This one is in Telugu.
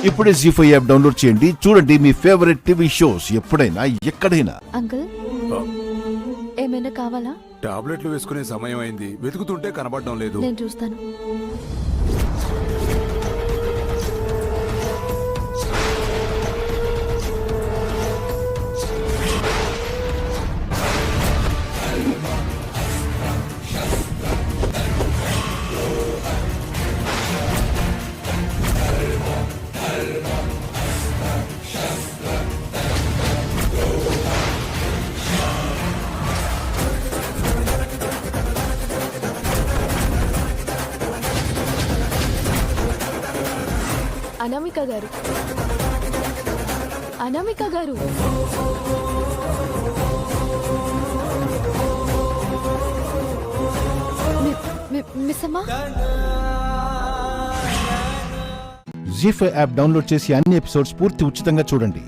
ఇప్పుడే జీ5 యాప్ డౌన్లోడ్ చేయండి. చూడండి మీ ఫేవరెట్ టీవీ షోస్ ఎప్పుడైనా ఎక్కడైనా. అంకుల్ ఏమైనా కావాలా? టాబ్లెట్లు వేసుకునే సమయం అయింది. వెతుకుతుంటే కనబడడం లేదు. నేను చూస్తాను. అనామిక గారు, అనామిక గారు, మిస్ అమ్మా. జీ5 యాప్ డౌన్లోడ్ చేసి అన్ని ఎపిసోడ్స్ పూర్తి ఉచితంగా చూడండి.